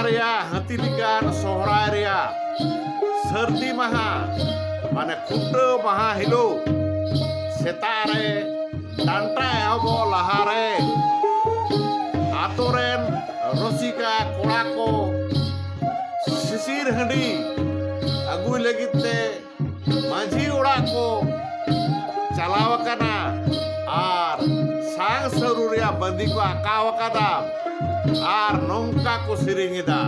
ᱨᱮᱭᱟᱜ ᱦᱟᱹᱛᱤ ᱞᱮᱠᱟᱱ ᱥᱚᱦᱨᱟᱭ ᱨᱮᱭᱟᱜ ᱥᱟᱹᱨᱫᱤ ᱢᱟᱦᱟ ᱢᱟᱱᱮ ᱠᱷᱩᱱᱴᱟᱹᱣ ᱢᱟᱦᱟ ᱦᱤᱞᱳᱜ ᱥᱮᱛᱟᱜ ᱨᱮ ᱰᱟᱱᱴᱟ ᱮᱦᱚᱵᱚᱜ ᱞᱟᱦᱟᱨᱮ ᱟᱛᱳ ᱨᱮᱱ ᱨᱩᱥᱤᱠᱟ ᱠᱚᱲᱟ ᱠᱚ ᱥᱤᱥᱤᱨ ᱦᱟᱺᱰᱤ ᱟᱹᱜᱩᱭ ᱞᱟᱹᱜᱤᱫ ᱛᱮ ᱢᱟᱹᱡᱷᱤ ᱚᱲᱟᱜ ᱠᱚ ᱪᱟᱞᱟᱣ ᱟᱠᱟᱱᱟ ᱟᱨ ᱥᱟᱝ ᱥᱟᱹᱨᱩ ᱨᱮᱭᱟᱜ ᱵᱟᱸᱫᱤ ᱠᱚ ᱟᱸᱠᱟᱣ ᱟᱠᱟᱫᱟ ᱟᱨ ᱱᱚᱝᱠᱟ ᱠᱚ ᱥᱮᱨᱮᱧ ᱮᱫᱟ।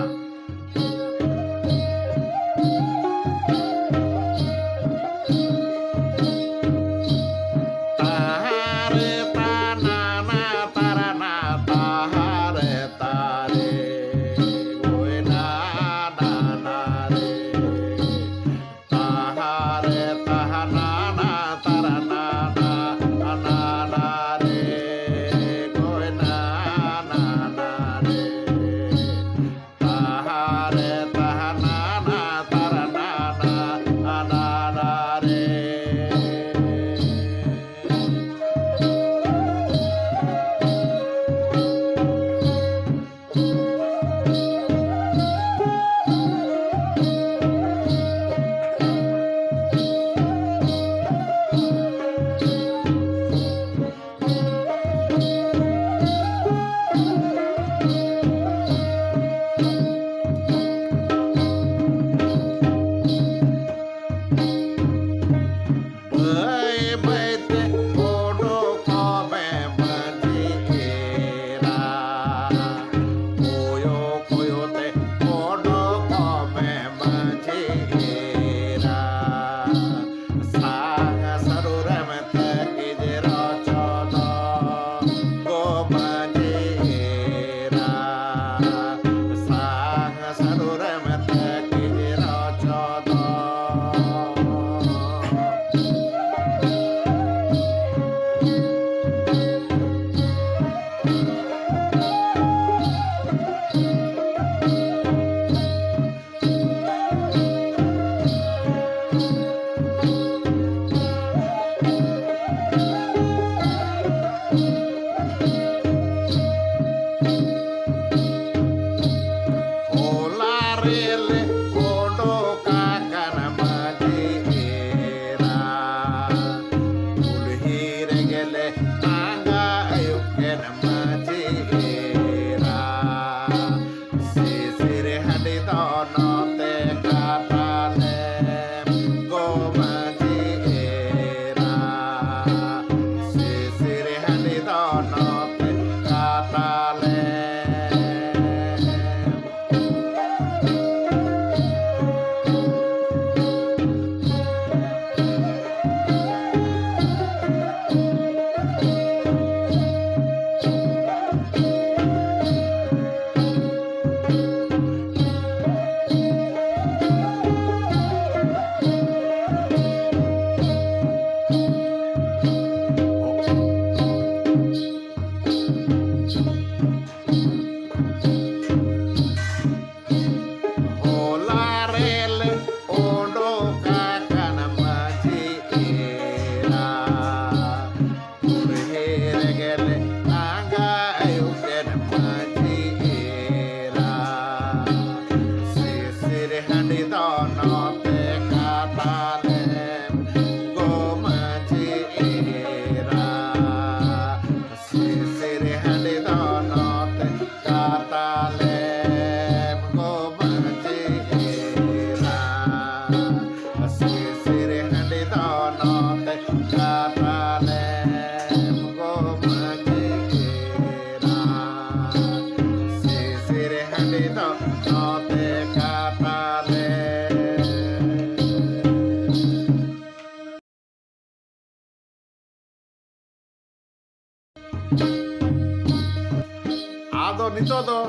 ᱟᱫᱚ ᱱᱤᱛᱚᱜ ᱫᱚ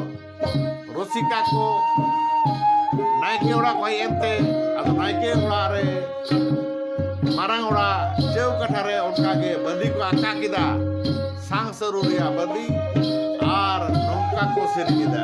ᱨᱩᱥᱤᱠᱟ ᱠᱚ ᱱᱟᱭᱠᱮ ᱚᱲᱟᱜ ᱠᱚ ᱦᱮᱡ ᱮᱱᱛᱮ ᱟᱫᱚ ᱱᱟᱭᱠᱮ ᱚᱲᱟᱜ ᱨᱮ ᱢᱟᱨᱟᱝ ᱚᱲᱟᱜ ᱪᱟᱹᱣᱠᱟᱴᱷᱟ ᱨᱮ ᱚᱱᱠᱟᱜᱮ ᱵᱟᱸᱫᱤ ᱠᱚ ᱟᱸᱠᱟ ᱠᱮᱫᱟ ᱥᱟᱝ ᱥᱟᱹᱨᱩ ᱨᱮᱭᱟᱜ ᱵᱟᱸᱫᱤ ᱟᱨ ᱱᱚᱝᱠᱟ ᱠᱚ ᱥᱮᱨᱮᱧ ᱮᱫᱟ।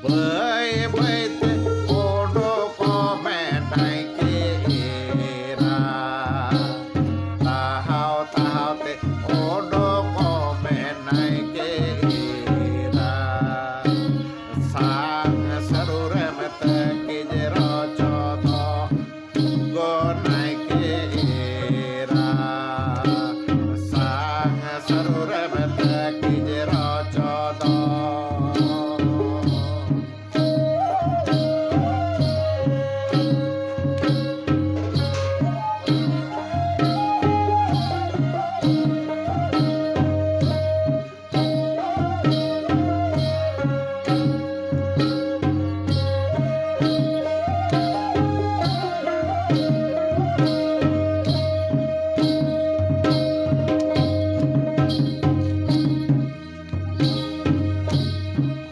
Bete odo come dai che era tahau te odo come dai che era sang saru remete ke jero chodo go dai che era sang saru remete ke jero chodo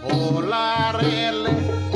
Volare